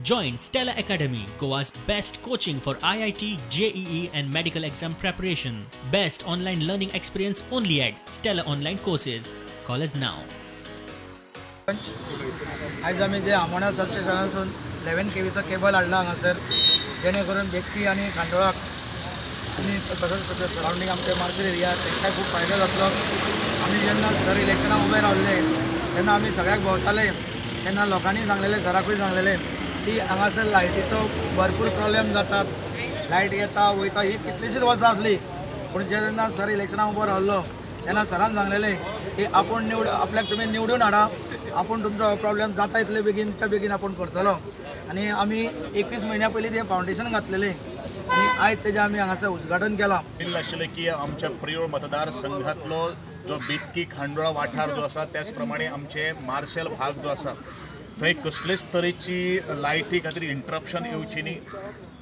Join Stella Academy, Goa's best coaching for IIT, JEE and medical exam preparation. Best online learning experience only at Stella Online Courses. Call us now. आज आम्ही जे Amona सबस्टेशनासून 11 kVचा cable हाडला हांगासर, जेणेकरून व्यक्ती आणि खांडोळाक आणि तसंच सराउंडींग आमचे मार्सेल एरिया तांकां खूब फायदो जातलो. आमी जेन्ना सर इलेक्शनाक उबे रावल्ले तेन्ना आमी सगळ्याक भोंवताले तेन्ना लोकांनी सांगलेलें, सराकूय सांगलेलें की हांगासर लायटीचो भरपूर प्रॉब्लेम जातात. लायट येता वयता ही कितलीशीच वर्सां आसली, पूण जेन्ना सर इलेक्शनाक उबो रावल्लो तेन्ना सरान सांगलेलें की आपूण आपल्याक तुमी निवडून हाडा, आपूण तुमचो प्रॉब्लेम जाता इतले बेगीनच्या बेगीन आपूण करतलो. आनी आमी 21 म्हयन्या पयलीं तें फावंडेशन घातलेलें आनी आयज तेजें आमी हांगासर उद्घाटन केलां. आशिल्लें की आमच्या प्रियोळ मतदारसंघातलो जो बितकी खांडोळा वाठार जो आसा त्याच प्रमाणे आमचे मार्सेल भाग जो आसा थंय कसलेच तरेची लायटी खातीर इंटरप्शन येवची न्ही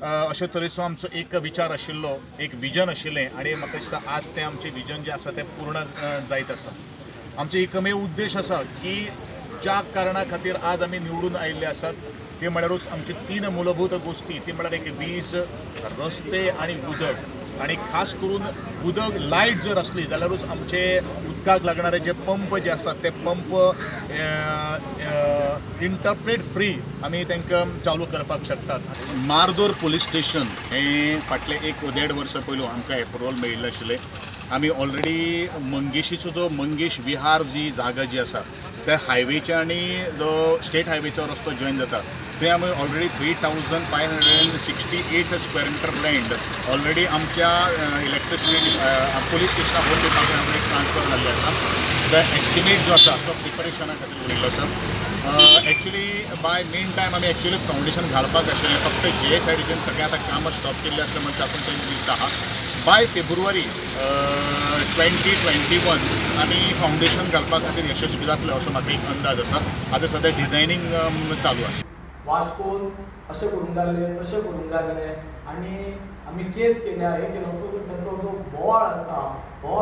अशे तरेचो आमचो एक विचार आशिल्लो, एक विजन आशिल्लें आनी म्हाका दिसता आज तें आमचें विजन जें आसा तें पूर्ण जायत आसा. आमचो एकमेव उद्देश आसा की ज्या कारणा खातीर आज आमी निवडून आयिल्ले आसात ते म्हळ्यारूच आमचे 3 मूलभूत गोश्टी, ती म्हळ्यार एक वीज, रस्ते आनी उदक. आणि खास करून उदक लायट जर असली जाल्यारूच आमचे उदकाक लागणारे जे पंप जे आसात ते पंप इंटरप्रेट फ्री आमी तांकां चालू करपाक शकतात. मारदोर पुलीस स्टेशन हें फाटले 1-1.5 वर्सां पयलू आमकां एप्रुवल मेळिल्लें आशिल्लें. आमी ऑलरेडी मंगेशीचो जो मंगेश विहार जी जागा जी आसा त्या हायवेच्या आनी जो स्टेट हायवेचो रस्तो जॉयन जाता थंय आमी already 3,568 square metre land already आमच्या इलेक्ट्रिसिटी पुलीस स्टेशना होम डिपार्टमेंटाक ट्रान्सफर जाल्ले आसा. द एस्टिमेट जो आसा तो प्रिपरेशना खातीर उरलेलो आसा. एक्चुअली बाय मेन टायम आमी एक्चुअली फावंडेशन घालपाक आशिल्लें, फक्त जे सायडीच्यान सगळें आतां कामां स्टॉप केल्लें आसलें म्हणजे तातूंत तें दिसता आहा. बाय फेब्रुवारी 2021 आमी फावंडेशन घालपा खातीर यशस्वी जातले असो म्हाका एक अंदाज आसा. आतां सद्या डिझायनींग चालू आसा. वास्कोन अशें करूंक जाल्लें, तशें करूंक जाल्लें आनी आमी केस केल्या, हे केलो सो ताचो जो बोवाळ आसा हो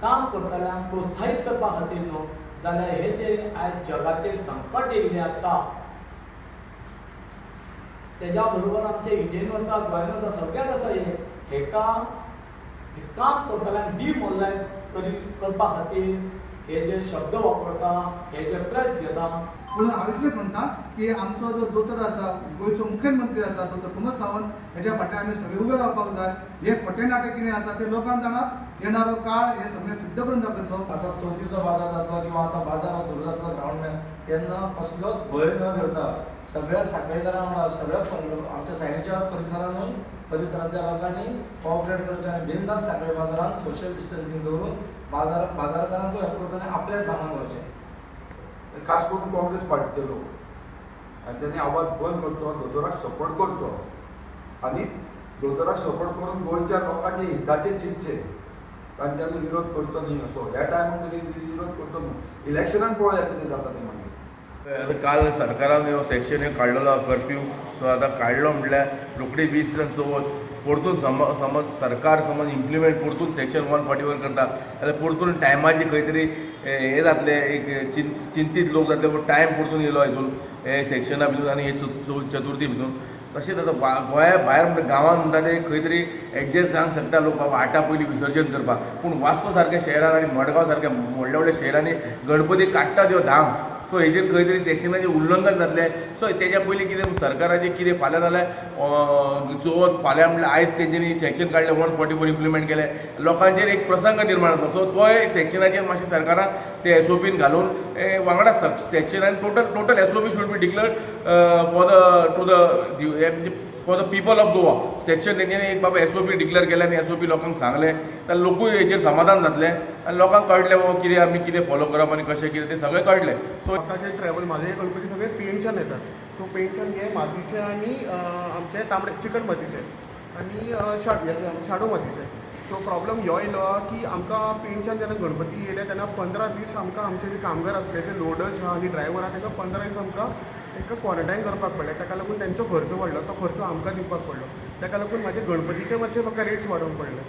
काम करतल्यांक प्रोत्साहीत करपा खातीर न्हू जाल्यार हे जे आयज जगाचेर संकट येयल्लें आसा तेज्या बरोबर आमचे इंडियन आसा, गोंयान आसा, सगळ्याक आसा हे काम करतल्यांक डिमोरलायज करपा खातीर हे जे शब्द वापरता, हे जे प्रेस घेता. पूण हांव इतलेंच म्हणटा की आमचो जो दोतोर आसा, गोंयचो मुखेलमंत्री आसा दोतोर प्रमोद सावंत, हेज्या फाटल्यान आमी सगळे उबे रावपाक जाय. हे खोटें नाटक कितें आसा ते लोकांक जाणात. येणारो काळ हे सगळें सिद्ध करून दाखयतलो. आतां चवथीचो बाजार जातलो किंवा आतां बाजार सुरू जातलो श्रावण तेन्ना कसलोच भंय न धरता सगळ्या सांखळेकारां वांगडा सगळ्या आमच्या सायडीच्या परिसरांतल्या लोकांनी कॉपरेट करचें आनी बिनधास्त सांखळे बाजारांत सोशल डिस्टन्सिंग दवरून बाजारकारांकूय हेल्प करचें आनी आपलें सामान व्हरचें. खास करून काँग्रेस पार्टीचे लोक आणि त्यांनी आवाज बंद करचो, दोतोराक सपोर्ट करचो आणि दोतोराक सपोर्ट करून गोंयच्या लोकांचे हिताचे चिंतचे, तांच्यानी विरोध करचो न्ही असो. ह्या टायमार तरी विरोध करचो न्हू. इलेक्शनान पळोवया कितें जाता तें मागीर. आतां काल सरकारान सेक्शन एक काडलेलो कर्फ्यू, सो आतां काडलो म्हटल्यार रोखडी 20 चवथ परतून समज सरकार इम्प्लिमेंट परतून सेक्शन 141 करता जाल्यार परतून टायमाची खंय तरी हे जातले, एक चिंतीत लोक जातले, पूण टायम परतून येयलो हितून हे सेक्शना भितून आनी हे चतुर्थी भितून. तशेंच आतां गोंया भायर म्हणजे गांवांत म्हणटा ते खंय तरी एडजस्ट जावंक शकता लोक बाबा 8 पयलीं विसर्जन करपाक. पूण वास्को सारक्या शहरान आनी मडगांव सारक्या व्हडल्या व्हडल्या शहरांनी गणपती काडटा त्यो धाम. सो हेजेर खंय तरी सेक्शनाचें उल्लंघन जातलें. सो तेच्या पयलीं कितें सरकाराचें कितें फाल्यां जाल्यार चवथ फाल्यां म्हणल्यार आयज तेंच्यांनी सेक्शन काडलें 144 इम्प्लिमेंट केलें, लोकांचेर एक प्रसंग निर्माण जाता. सो तोय सेक्शनाचेर मातशें सरकारान ते SOPन घालून वांगडा सेक्शनान total SOP should be declared for the people of Goa. Section तेंच्यांनी एक बाबा SOP डिक्लेअर केलें आनी SOP लोकांक सांगलें जाल्यार लोकूय हेचेर समाधान जातलें आनी लोकांक कळटलें बाबा कितें आमी कितें फॉलो करप आनी कशें कितें तें सगळें कळटलें. सो आतांचे ट्रॅव्हल माझे गणपती सगळे पेंटच्यान येतात. सो पेंटच्यान हे मातीचे आनी आमचे तांबडे चिकन मातीचे आनी शाडो मातीचे. सो प्रॉब्लम ह्यो येयलो की आमकां पेंटच्यान जेन्ना गणपती येयले तेन्ना 15 दीस आमकां आमचे जे कामगार आसले जे लोडर्स आनी ड्रायव्हर आहा तांकां 15 दीस आमकां तांकां क्वॉरंटायन करपाक पडलें. ताका लागून तेंचो खर्च वाडलो, तो खर्च आमकां दिवपाक पडलो. ताका लागून म्हाजे गणपतीचे मातशे म्हाका रेट्स वाडोवंक पडले.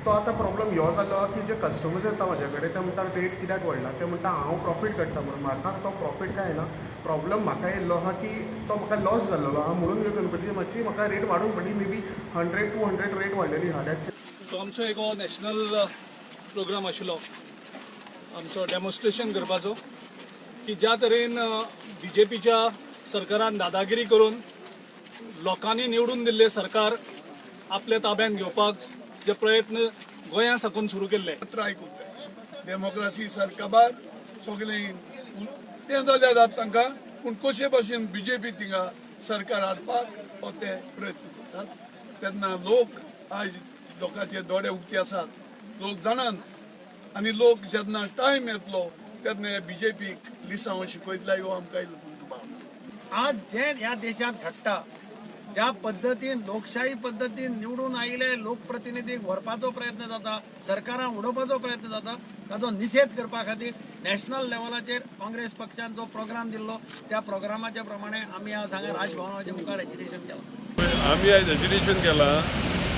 तो आतां प्रॉब्लम ह्यो जालो की जे कस्टमर्स येता म्हाजे कडेन ते म्हणटा रेट कित्याक वाडला, ते म्हणटा हांव प्रॉफीट काडटा म्हणून. म्हाका तो प्रॉफीट काय ना, प्रॉब्लम म्हाका येयल्लो आहा की तो म्हाका लॉस जाल्लो आहा म्हणून ह्यो गणपतीची मातशी म्हाका रेट वाडूंक पडली मे बी 100-200 रेट वाडलेली आहा त्याची तो आमचो एक नॅशनल प्रोग्राम आशिल्लो आमचो डेमॉन्स्ट्रेशन करपाचो की ज्या तरेन BJPच्या सरकारान दादागिरी करून लोकांनी निवडून दिल्ले सरकार आपल्या ताब्यात घेवपाक जे प्रयत्न गोंया साकून सुरू केल्ले ट्राय करता डेमोक्रेसी सरकाबार सगळें तें जाल्यार जाता तांकां पूण कशे भाशेन BJP थिंगा सरकार हाडपाक हो ते प्रयत्न करतात तेन्ना लोक आयज लोकांचे दोळे उक्ते आसात लोक जाणात आनी लोक जेन्ना टायम येतलो तेन्ना BJPक लिसांव शिकयतले ह्यो आमकां भावना आज जे ह्या देशात घडटा ज्या पद्दतीन लोकशाही पद्दतीन निवडून आयिल्ले लोकप्रतिनिधीक व्हरपाचो प्रयत्न जाता सरकाराक उडोवपाचो प्रयत्न जाता ताचो निशेध करपा खातीर नॅशनल लेवलाचेर काँग्रेस पक्षान जो प्रोग्राम दिल्लो त्या प्रोग्रामाच्या प्रमाणे आमी आज हांगा राजभवनाच्या मुखार एजिटेशन केलां आमी आयज एजिटेशन केलां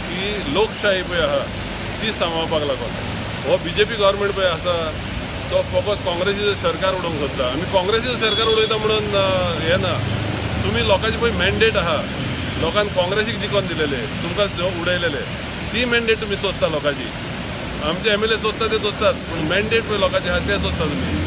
की लोकशाही पळय आहा ती सांबाळपाक लागून हो BJP गव्हर्मेंट पळय आसा तो फकत काँग्रेसीचें सरकार उडोवंक सोदता आमी काँग्रेसीचें सरकार उडयता म्हणून हें ना तुमी लोकांची पळय मॅन्डेट आहा लोकांनी काँग्रेसीक जिखोवन दिलेले तुमकां उडयलेले ती मॅन्डेट तुमी सोदता लोकांची आमचे MLA सोदता ते सोदतात पूण मॅन्डेट पळय लोकांचे आहा ते सोदता तुमी